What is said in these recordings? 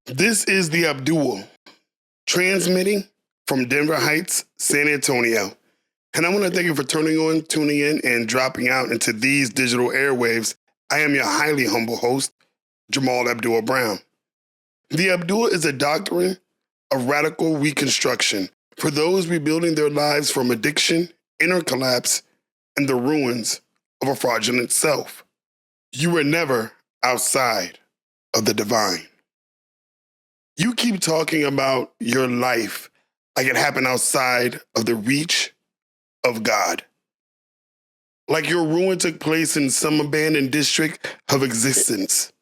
This is the Abdul, transmitting from Denver Heights, San Antonio. And I want to thank you for tuning in, and dropping out into these digital airwaves. I am your highly humble host, Jamal Abdul Brown. The Abdul is a doctrine of radical reconstruction for those rebuilding their lives from addiction, inner collapse, and the ruins of a fraudulent self. You were never outside of the divine. You keep talking about your life like it happened outside of the reach of God. Like your ruin took place in some abandoned district of existence.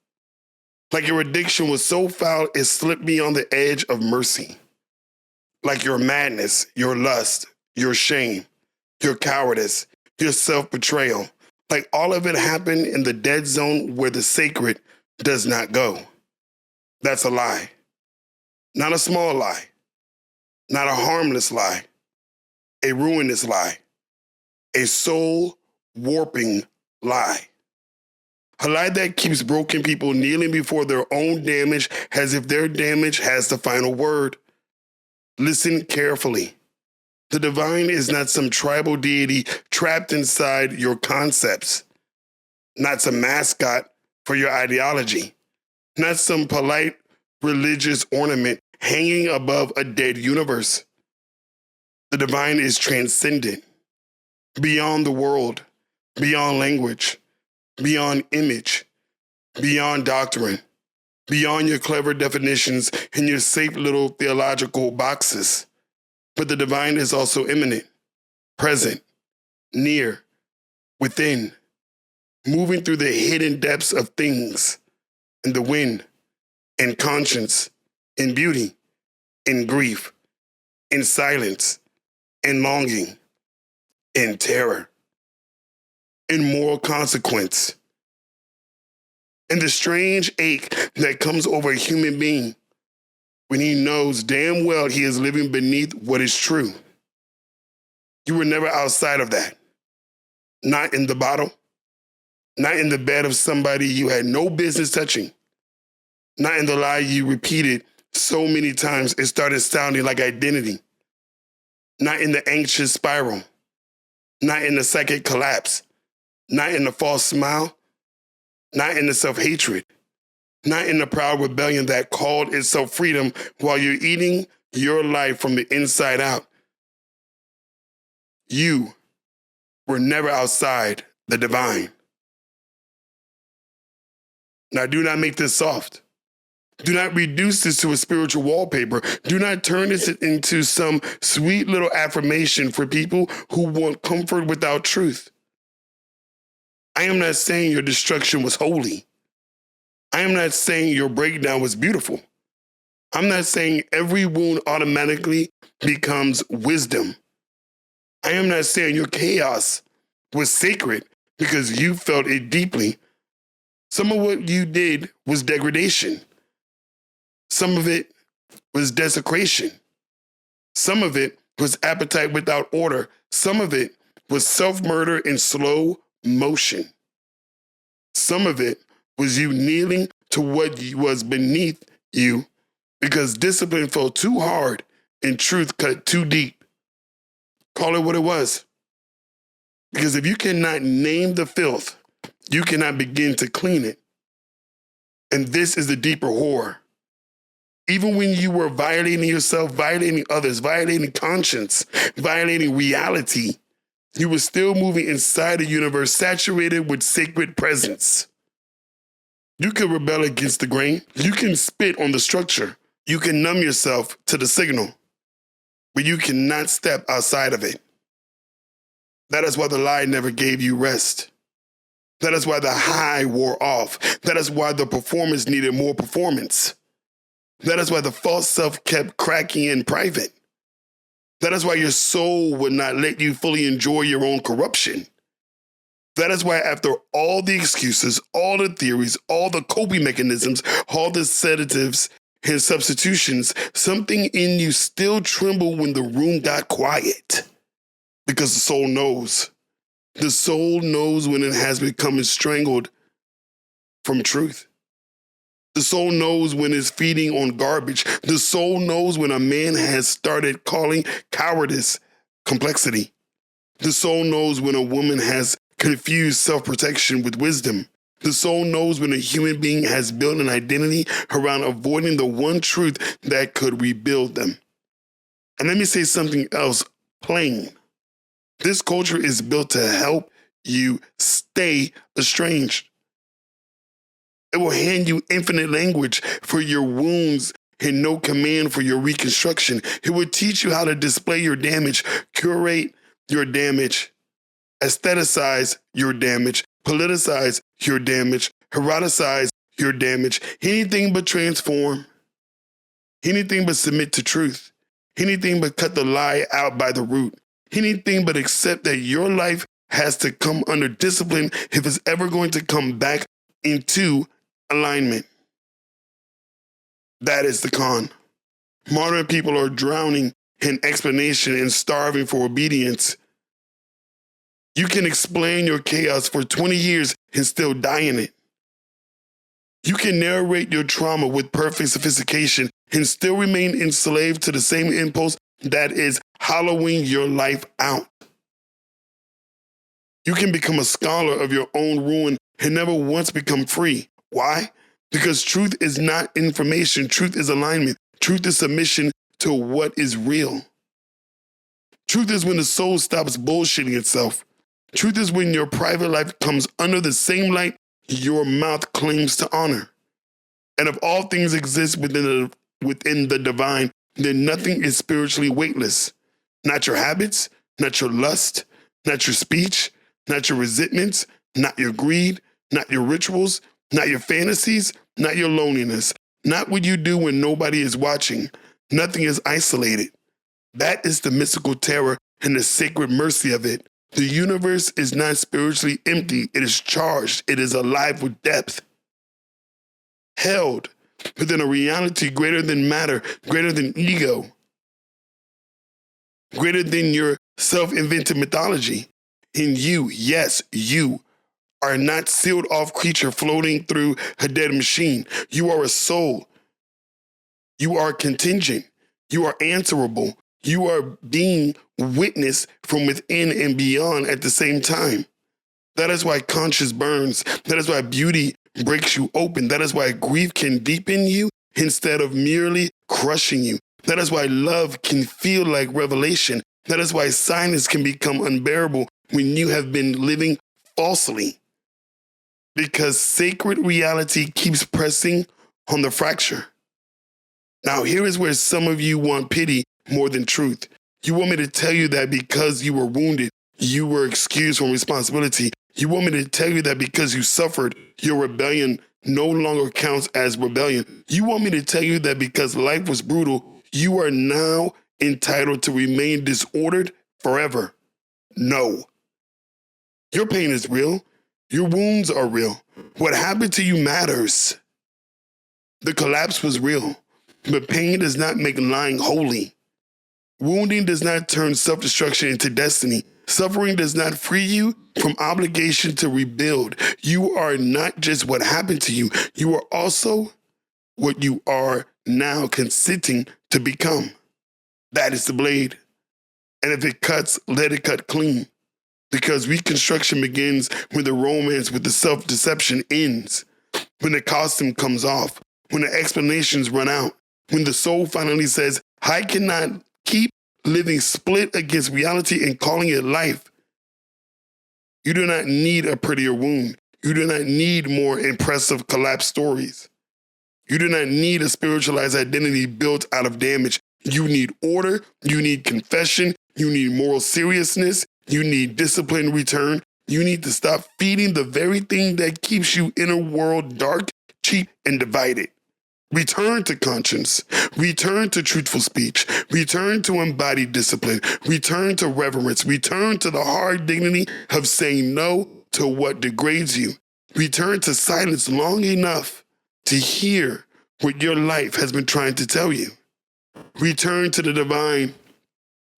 Like your addiction was so foul it slipped beyond the edge of mercy. Like your madness, your lust, your shame, your cowardice, your self-betrayal. Like all of it happened in the dead zone where the sacred does not go. That's a lie. Not a small lie, not a harmless lie, a ruinous lie, a soul-warping lie. A lie that keeps broken people kneeling before their own damage as if their damage has the final word. Listen carefully. The divine is not some tribal deity trapped inside your concepts, not some mascot for your ideology, not some polite religious ornament hanging above a dead universe. The divine is transcendent, beyond the world, beyond language, beyond image, beyond doctrine, beyond your clever definitions and your safe little theological boxes. But the divine is also immanent, present, near, within, moving through the hidden depths of things, in the wind, in conscience, in beauty, in grief, in silence, in longing, in terror, in moral consequence, in the strange ache that comes over a human being when he knows damn well he is living beneath what is true. You were never outside of that. Not in the bottle, not in the bed of somebody you had no business touching, not in the lie you repeated so many times it started sounding like identity, not in the anxious spiral, not in the psychic collapse, not in the false smile, not in the self-hatred, not in the proud rebellion that called itself freedom while you're eating your life from the inside out. You were never outside the divine. Now, do not make this soft. Do not reduce this to a spiritual wallpaper. Do not turn this into some sweet little affirmation for people who want comfort without truth. I am not saying your destruction was holy. I am not saying your breakdown was beautiful. I'm not saying every wound automatically becomes wisdom. I am not saying your chaos was sacred because you felt it deeply. Some of what you did was degradation. Some of it was desecration. Some of it was appetite without order. Some of it was self-murder in slow motion. Some of it was you kneeling to what was beneath you because discipline fell too hard and truth cut too deep. Call it what it was. Because if you cannot name the filth, you cannot begin to clean it. And this is the deeper horror. Even when you were violating yourself, violating others, violating conscience, violating reality, you were still moving inside a universe saturated with sacred presence. You can rebel against the grain. You can spit on the structure. You can numb yourself to the signal, but you cannot step outside of it. That is why the lie never gave you rest. That is why the high wore off. That is why the performance needed more performance. That is why the false self kept cracking in private. That is why your soul would not let you fully enjoy your own corruption. That is why after all the excuses, all the theories, all the coping mechanisms, all the sedatives and substitutions, something in you still trembled when the room got quiet. Because the soul knows. The soul knows when it has become strangled from truth. The soul knows when it's feeding on garbage. The soul knows when a man has started calling cowardice complexity. The soul knows when a woman has confused self-protection with wisdom. The soul knows when a human being has built an identity around avoiding the one truth that could rebuild them. And let me say something else plain. This culture is built to help you stay estranged. It will hand you infinite language for your wounds and no command for your reconstruction. It will teach you how to display your damage, curate your damage, aestheticize your damage, politicize your damage, eroticize your damage, anything but transform, anything but submit to truth, anything but cut the lie out by the root, anything but accept that your life has to come under discipline if it's ever going to come back into alignment. That is the con. Modern people are drowning in explanation and starving for obedience. You can explain your chaos for 20 years and still die in it. You can narrate your trauma with perfect sophistication and still remain enslaved to the same impulse that is hollowing your life out. You can become a scholar of your own ruin and never once become free. Why? Because truth is not information. Truth is alignment. Truth is submission to what is real. Truth is when the soul stops bullshitting itself. Truth is when your private life comes under the same light your mouth claims to honor. And if all things exist within the divine, then nothing is spiritually weightless. Not your habits, not your lust, not your speech, not your resentments, not your greed, not your rituals, not your fantasies, not your loneliness, not what you do when nobody is watching. Nothing is isolated. That is the mystical terror and the sacred mercy of it. The universe is not spiritually empty. It is charged. It is alive with depth. Held within a reality greater than matter, greater than ego, greater than your self-invented mythology. In you, yes, you are not sealed off creature floating through a dead machine. You are a soul. You are contingent. You are answerable. You are being witnessed from within and beyond at the same time. That is why conscience burns. That is why beauty breaks you open. That is why grief can deepen you instead of merely crushing you. That is why love can feel like revelation. That is why silence can become unbearable when you have been living falsely. Because sacred reality keeps pressing on the fracture. Now, here is where some of you want pity more than truth. You want me to tell you that because you were wounded, you were excused from responsibility. You want me to tell you that because you suffered, your rebellion no longer counts as rebellion. You want me to tell you that because life was brutal, you are now entitled to remain disordered forever. No. Your pain is real. Your wounds are real. What happened to you matters. The collapse was real, but pain does not make lying holy. Wounding does not turn self-destruction into destiny. Suffering does not free you from obligation to rebuild. You are not just what happened to you. You are also what you are now consenting to become. That is the blade. And if it cuts, let it cut clean. Because reconstruction begins when the romance with the self-deception ends. When the costume comes off. When the explanations run out. When the soul finally says, I cannot keep living split against reality and calling it life. You do not need a prettier wound. You do not need more impressive collapse stories. You do not need a spiritualized identity built out of damage. You need order. You need confession. You need moral seriousness. You need disciplined return. You need to stop feeding the very thing that keeps you in a world dark, cheap, and divided. Return to conscience. Return to truthful speech. Return to embodied discipline. Return to reverence. Return to the hard dignity of saying no to what degrades you. Return to silence long enough to hear what your life has been trying to tell you. Return to the divine,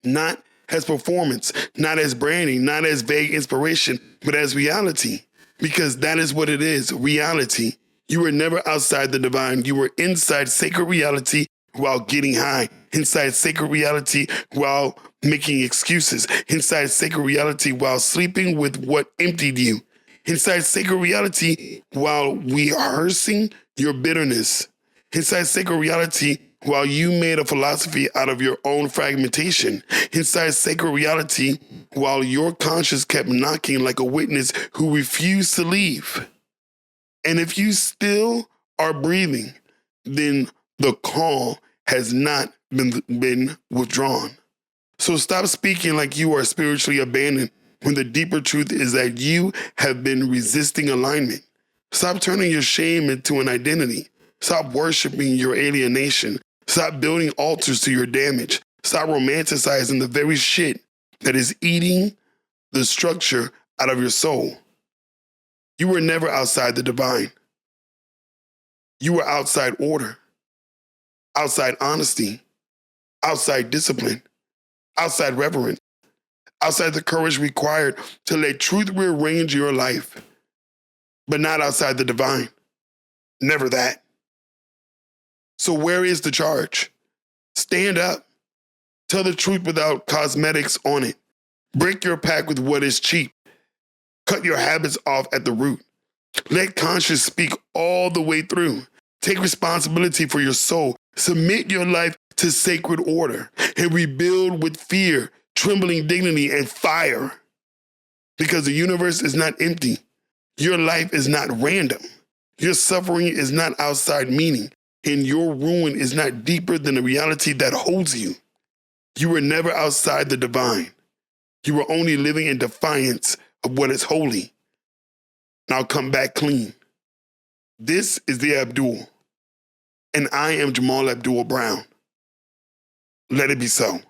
not as performance, not as branding, not as vague inspiration, but as reality. Because that is what it is, reality. You were never outside the divine. You were inside sacred reality while getting high, inside sacred reality while making excuses, inside sacred reality while sleeping with what emptied you, inside sacred reality while rehearsing your bitterness, inside sacred reality while you made a philosophy out of your own fragmentation, inside sacred reality while your conscience kept knocking like a witness who refused to leave. And if you still are breathing, then the call has not been withdrawn. So stop speaking like you are spiritually abandoned when the deeper truth is that you have been resisting alignment. Stop turning your shame into an identity. Stop worshiping your alienation. Stop building altars to your damage. Stop romanticizing the very shit that is eating the structure out of your soul. You were never outside the divine. You were outside order, outside honesty, outside discipline, outside reverence, outside the courage required to let truth rearrange your life, but not outside the divine. Never that. So where is the charge? Stand up. Tell the truth without cosmetics on it. Break your pact with what is cheap. Cut your habits off at the root. Let conscience speak all the way through. Take responsibility for your soul. Submit your life to sacred order and rebuild with fear, trembling dignity, and fire. Because the universe is not empty. Your life is not random. Your suffering is not outside meaning. And your ruin is not deeper than the reality that holds you. You were never outside the divine. You were only living in defiance of what is holy. Now come back clean. This is the Abdul, and I am Jamal Abdul Brown. Let it be so.